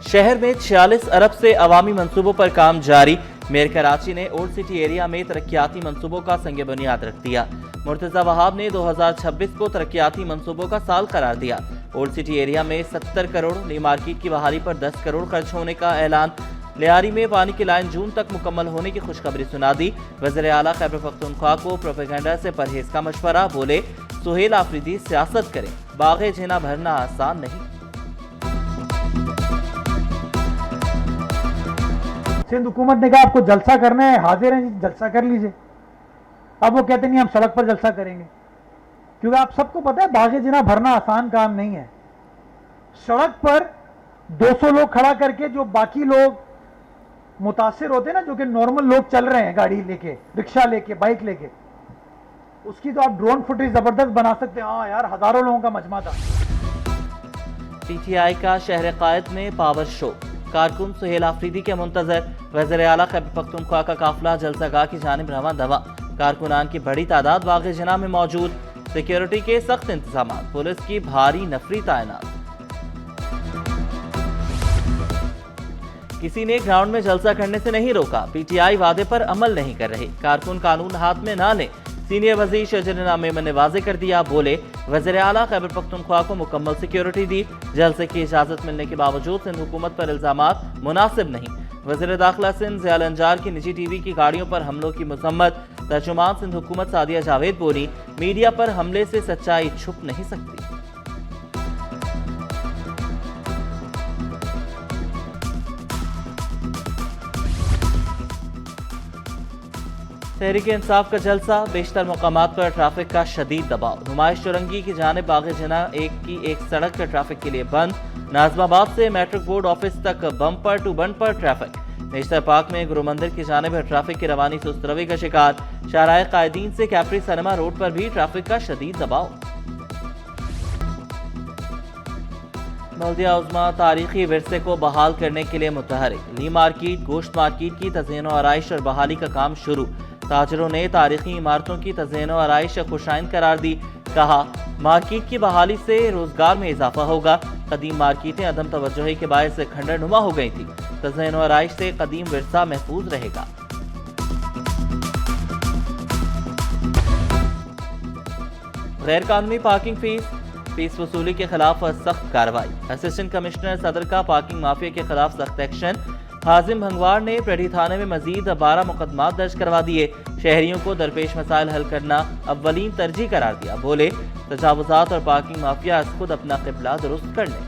शहर में 46 अरब से अवामी मंसूबों पर काम जारी। मेयर कराची ने ओल्ड सिटी एरिया में तरक्याती मंसूबों का संग बुनियाद रख दिया। मुर्तजा वहाब ने 2026 को तरक्याती मंसूबों का साल करार दिया। ओल्ड सिटी एरिया में 70 करोड़, ली मार्केट की बहाली पर 10 करोड़ खर्च होने का ऐलान। लियारी में पानी की लाइन जून तक मुकम्मल होने की खुशखबरी सुना दी। वज़ीर आला खैबर पख्तूनख्वा को प्रोपेगेंडा से परहेज का मशवरा। बोले, सुहेल आफरीदी सियासत करें, बाग़े जिना भरना आसान नहीं। सिंध हुकूमत ने कहा आपको जलसा करना है, हाजिर हैं, जलसा कर लीजिए। अब वो कहते नहीं हम सड़क पर जलसा करेंगे, क्योंकि आप सबको पता है बाग़े जिना भरना आसान काम नहीं है। सड़क पर 200 लोग खड़ा करके जो बाकी लोग मुतासिर होते हैं ना, जो कि नॉर्मल लोग चल रहे हैं गाड़ी लेके, रिक्शा लेके, बाइक लेके, उसकी तो आप ड्रोन फुटेज जबरदस्त बना सकते हैं। हाँ यार, हजारों लोगों का मजमा था। PTI का शहर कायद में पावर शो। कारकुन सुहेल आफरीदी के मुंतजर। वज़ीर आला खैबर पख्तूनख्वा का काफिला जलसागाह की जानिब रवां दवा। कारकुनान की बड़ी तादाद बाग़े जिना में मौजूद। सिक्योरिटी के सख्त इंतजाम, पुलिस की भारी नफरी तैनात। किसी ने ग्राउंड में जलसा करने से नहीं रोका। PTI वादे पर अमल नहीं कर रहे। कारकुन कानून हाथ में ना लें। सीनियर वजीर शजरनामे में वाज़े कर दिया। बोले, वज़ीर आला खैबर पख्तूनख्वा को मुकम्मल सिक्योरिटी दी। जलसे की इजाजत मिलने के बावजूद सिंध हुकूमत पर इल्जामात मुनासिब नहीं। वज़ीर दाखिला सिंध ज़ियाल अंजार की निजी TV की गाड़ियों पर हमलों की मजम्मत। तर्जुमान सिंध हुकूमत सादिया जावेद बोली, मीडिया पर हमले से सच्चाई छुप नहीं सकती। तहरीक इंसाफ का जलसा। बेशतर मकामात पर ट्रैफिक का शदीद दबाव। नुमाइश चौरंगी की जानिब बाग़े जिना एक सड़क ट्रैफिक के लिए बंद। नाज़माबाद से मैट्रिक बोर्ड ऑफिस तक bumper to bumper traffic. National park में गुरु मंदिर की जानिब ट्रैफिक की रवानी सुस्त रवि का शिकार। शाहराह कायदीन से कैप्री सिनेमा रोड पर भी ट्रैफिक का शदीद दबाव। बल्दिया उज़्मा तारीखी विरसे को बहाल करने के लिए मुतहरिक। ली मार्केट, गोश्त मार्केट की तज़यीन व आराइश और बहाली का काम शुरू। ताजरों ने तारीखी इमारतों की तज़यीन व आराइश खुशाइंद करार दी। कहा, मार्केट की बहाली से रोजगार में इजाफा होगा। कदीम मार्केटें अदम तवज्जोही के बायस खंडर नुमा हो गई थी। तज़यीन व आराइश से कदीम विरसा महफूज रहेगा। गैर कानूनी पार्किंग फीस वसूली के खिलाफ सख्त कार्रवाई। असिस्टेंट कमिश्नर सदर का पार्किंग माफिया के खिलाफ सख्त एक्शन। हाजिम भंगवार ने प्रेडी थाने में मजीद 12 मुकदमात दर्ज करवा दिए। शहरियों को दरपेश मसाइल हल करना अव्वलीन तरजीह करार दिया। बोले, तजावुजात और पार्किंग माफिया खुद अपना क़िबला दुरुस्त कर लें।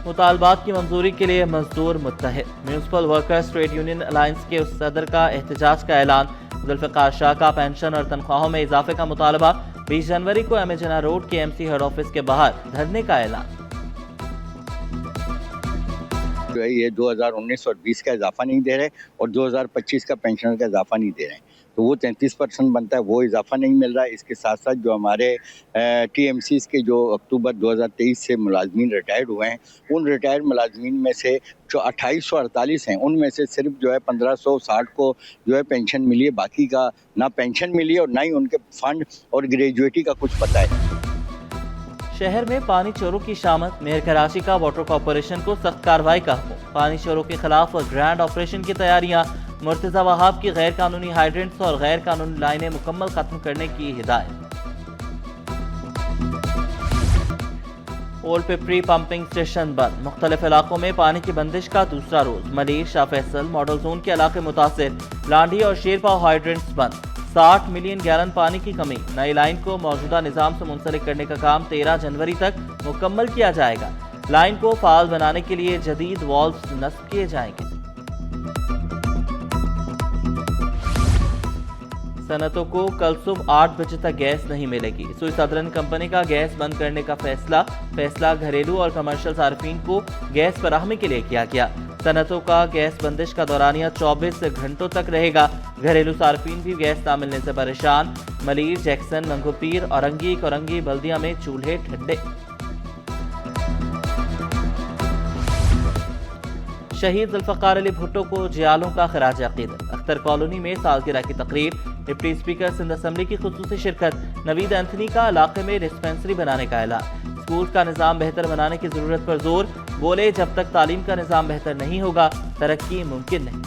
मुतालबात की मंजूरी के लिए मजदूर मुत्तहिद। Municipal workers trade union alliance के सदर का एहतजाज का ऐलान। जुल्फ़िकार शाह का पेंशन और तनख्वाहों में इजाफे का मुतालबा। 20 जनवरी को एमेजना रोड के MC हेड ऑफिस के बाहर धरने का ऐलान। जो है ये 2019 और 20 का इजाफा नहीं दे रहे और 2025 का पेंशन का इजाफा नहीं दे रहे हैं, तो वो 33% बनता है, वो इजाफा नहीं मिल रहा है। इसके साथ साथ जो हमारे TMCs के जो अक्टूबर 2023 से मुलाजमीन रिटायर्ड हुए हैं, उन रिटायर्ड मुलाजमीन में से जो 2848 हैं, उनमें से सिर्फ जो है 1560 को जो है पेंशन मिली है। बाकी का ना पेंशन मिली है और ना ही उनके फंड और ग्रेजुएटी का कुछ पता है। शहर में पानी चोरों की शामत। मेयर कराची का वाटर कॉर्पोरेशन को सख्त कार्रवाई का हुक्म। पानी चोरों के खिलाफ ग्रैंड ऑपरेशन की तैयारियां। मुर्तजा वहाब की गैर कानूनी हाइड्रेंट्स और गैर कानूनी लाइनें मुकम्मल खत्म करने की हिदायत। ओल्ड पिपरी पंपिंग स्टेशन बंद। मुख्तलिफ इलाकों में पानी की बंदिश का दूसरा रोज। मलिर, शाह फैसल, मॉडल जोन के इलाके मुतासिर। लांडी और शेरपाव हाइड्रेंट्स बंद। 60 मिलियन गैलन पानी की कमी। नई लाइन को मौजूदा निजाम से मुंसलिक करने का काम 13 जनवरी तक मुकम्मल किया जाएगा। लाइन को फाल बनाने के लिए जदीद वॉल्व्स नस्ब किए जाएंगे। सनतों को कल सुबह 8 बजे तक गैस नहीं मिलेगी। सुई सदरन कंपनी का गैस बंद करने का फैसला घरेलू और कमर्शियल सार्फिन को गैस फराहमी के लिए किया गया। सनतों का गैस बंदिश का दौरानिया 24 घंटों तक रहेगा। घरेलू सार्फिन भी गैस ना मिलने से परेशान। मलीर, जैक्सन, मंगोपीर, औरंगी, कोरंगी बल्दिया में चूल्हे ठंडे। शहीद जुल्फ़िकार अली भुट्टो को जियालों का खराज अक़ीदत। अख्तर कॉलोनी में सालगिरह की तकरीब। डिप्टी स्पीकर सिंध असम्बली की खुसूसी शिरकत। नवीद एंथनी का इलाके में डिस्पेंसरी बनाने का ऐलान। स्कूल का निज़ाम बेहतर बनाने की ज़रूरत पर जोर, बोले जब तक तालीम का निज़ाम बेहतर नहीं होगा तरक्की मुमकिन नहीं।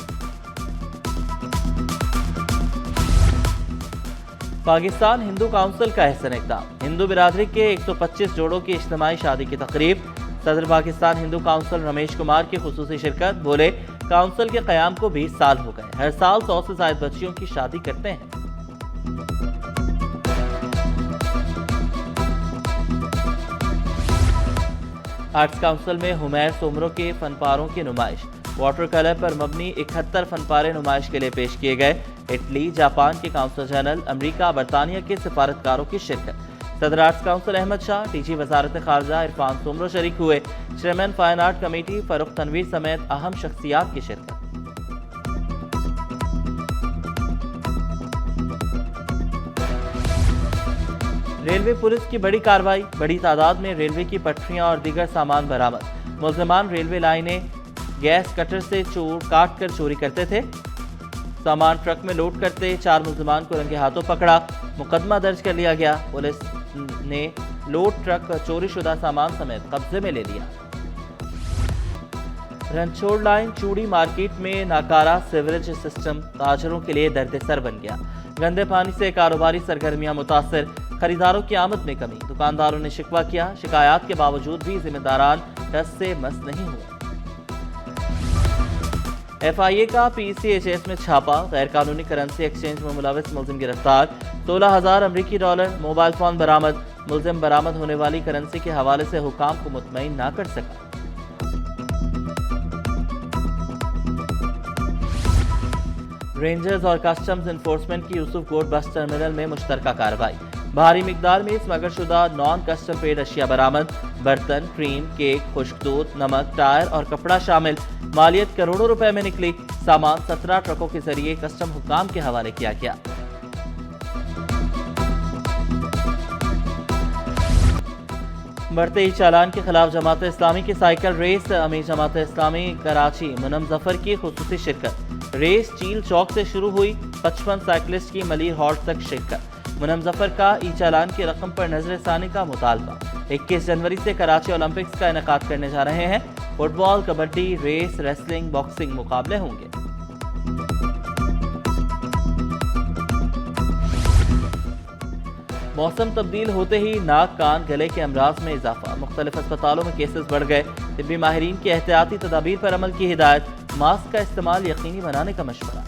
पाकिस्तान हिंदू काउंसिल का अहसन इक़दाम, हिंदू बिरादरी के 125 जोड़ों की इज्तिमाई शादी की तकरीब। सदर पाकिस्तान हिंदू काउंसिल रमेश कुमार की खुसूसी शिरकत, बोले काउंसिल के क़याम को 20 साल हो गए, हर साल 100 से ज़ायद बच्चियों की शादी करते हैं। आर्ट्स काउंसिल में हुमैर सोमरो के फनपारों की नुमाइश, वाटर कलर पर मबनी 71 फनपारे नुमाइश के लिए पेश किए गए। इटली, जापान के काउंसिल जनरल, अमरीका, बरतानिया के सिफारतकारों की शिरकत। सदर arts council Ahmed Shah, DG वजारत खारजा इरफान सोमरो शरीक हुए। Chairman fine art committee Farrukh Tanveer समेत अहम शख्सियात की शिरकत। रेलवे पुलिस की बड़ी कार्रवाई, बड़ी तादाद में रेलवे की पटरियां और दीगर सामान बरामद। मुल्ज़िमान रेलवे लाइनें गैस कटर से काट कर चोरी करते थे। सामान ट्रक में लोड करते 4 मुल्ज़िमान को रंगे हाथों पकड़ा, मुकदमा दर्ज कर लिया गया। पुलिस ने लोड ट्रक चोरी शुदा सामान समेत कब्जे में ले लिया। रनछोड़ लाइन चूड़ी मार्केट में नाकारा सीवरेज सिस्टम ताजरों के लिए दर्द-ए-सर बन गया। गंदे पानी से कारोबारी सरगर्मियां मुतासर, खरीदारों की आमद में कमी। दुकानदारों ने शिकवा किया, शिकायत के बावजूद भी जिम्मेदारान टस से मस नहीं हुए। FIA का PCHS में छापा, गैर कानूनी करेंसी एक्सचेंज में मुलविस मुलजिम गिरफ्तार। 16,000 अमरीकी डॉलर मोबाइल फोन बरामद। मुलजिम बरामद होने वाली करेंसी के हवाले से हुकाम को मुतमईन ना कर सका। रेंजर्स और कस्टम्स इन्फोर्समेंट की यूसुफ कोट बस टर्मिनल में मुश्तरका कार्रवाई। भारी मिकदार में स्मगलशुदा नॉन कस्टम पेड अशिया बरामद। बर्तन, क्रीम, केक, खुश्क दूध, नमक, टायर और कपड़ा शामिल। मालियत करोड़ों रुपए में निकली। सामान 17 ट्रकों के जरिए कस्टम हुकाम के हवाले किया गया। बढ़ते ही चालान के खिलाफ जमात इस्लामी की साइकिल रेस। अमीर जमात इस्लामी कराची मुनम जफर की खुसूसी शिरकत। रेस चील चौक से शुरू हुई, 55 साइकिलिस्ट की मलीर हॉल्ट तक शिरकत। मुनम जफर का ई चालान की रकम पर नजरसानी का मुतालबा। 21 जनवरी से कराची ओलंपिक्स का इनेकाद करने जा रहे हैं। Football, kabaddi, race, wrestling, boxing मुकाबले होंगे। मौसम तब्दील होते ही नाक, कान, गले के अमराज में इजाफा। मुख्तलिफ अस्पतालों में केसेस बढ़ गए। तिब्बी माहिरीन की एहतियाती तदाबीर पर अमल की हिदायत। मास्क का इस्तेमाल यकीनी बनाने का मशवरा।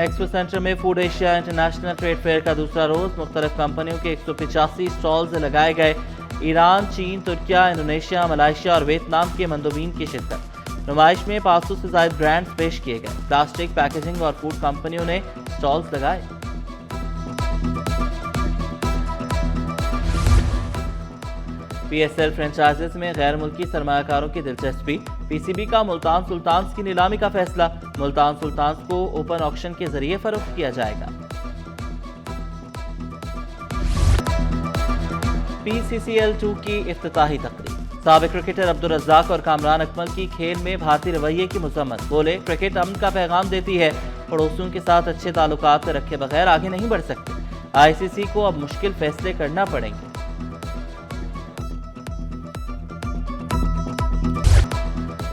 एक्सपो सेंटर में food Asia international trade fair का दूसरा रोज। मुख्तलिफ कंपनियों के 185 स्टॉल्स लगाए गए। ईरान, चीन, तुर्किया, इंडोनेशिया, मलाइशिया और वियतनाम के मंदोबीन की शिरकत। नुमाइश में 500 से ज्यादा ब्रांड्स पेश किए गए। प्लास्टिक, पैकेजिंग और फूड कंपनियों ने स्टॉल्स लगाए। PSL फ्रेंचाइजेस में गैर मुल्की सरमायाकारों की दिलचस्पी। PCB का मुल्तान सुल्तान्स की नीलामी का फैसला। मुल्तान सुल्तान्स को ओपन ऑक्शन के जरिए फरोख्त किया जाएगा। PCCL 2 की इफ्तिताही तकरीब। साबिक क्रिकेटर अब्दुल रज़्ज़ाक और कामरान अकमल की खेल में भारतीय रवैये की मज़म्मत। बोले क्रिकेट अमन का पैगाम देती है, पड़ोसियों के साथ अच्छे ताल्लुकात रखे बगैर आगे नहीं बढ़ सकते। ICC को अब मुश्किल फैसले करना पड़ेंगे।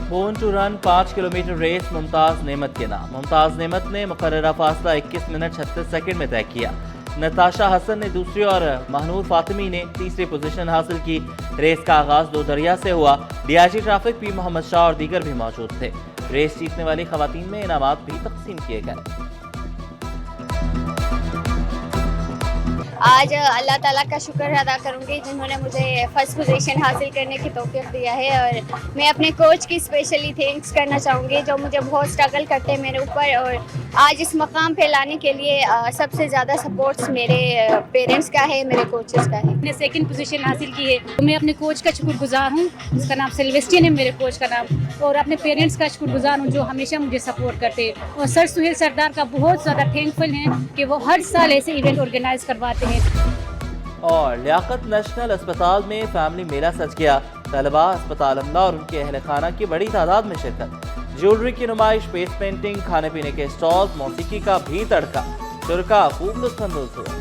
Born to run 5 kilometre race Mumtaz Nemat के नाम। मुमताज नेमत ने मुकर्ररा फासला 21 मिनट 36 सेकंड में तय किया। नताशा हसन ने दूसरी और महनूर फातिमी ने तीसरी पोजीशन हासिल की। रेस का आगाज 2 दरिया से हुआ। DIG traffic P Mohammad Shah और दीगर भी मौजूद थे। रेस जीतने वाली खवातीन में इनामात भी तकसीम किए गए। आज अल्लाह ताला का शुक्र अदा करूंगी जिन्होंने मुझे फर्स्ट पोजीशन हासिल करने की तौफीक दिया है, और मैं अपने कोच की स्पेशली थैंक्स करना चाहूँगी जो मुझे बहुत स्ट्रगल करते हैं मेरे ऊपर, और आज इस मकाम पे लाने के लिए सबसे ज़्यादा सपोर्ट्स मेरे पेरेंट्स का है, मेरे कोचेस का है। मैंने सेकंड पोजीशन हासिल की है, तो मैं अपने कोच का शुक्रगुजार हूँ, जिसका नाम सिल्वेस्टियन है मेरे कोच का नाम, और अपने पेरेंट्स का शुक्रगुजार हूँ जो हमेशा मुझे सपोर्ट करते हैं, और सर सुहेल सरदार का बहुत ज़्यादा थैंकफुल हैं कि वो हर साल ऐसे इवेंट ऑर्गेनाइज करवाते हैं। और लियाकत नेशनल अस्पताल में फैमिली मेला सज गया। तलबा, अस्पताल अमला और उनके अहल खाना की बड़ी तादाद में शिरकत। ज्वेलरी की नुमाइश, फेस पेंटिंग, खाने पीने के स्टॉल, मौसीकी का भी तड़का। शुरका खूब लुत्फ अंदोज हुए।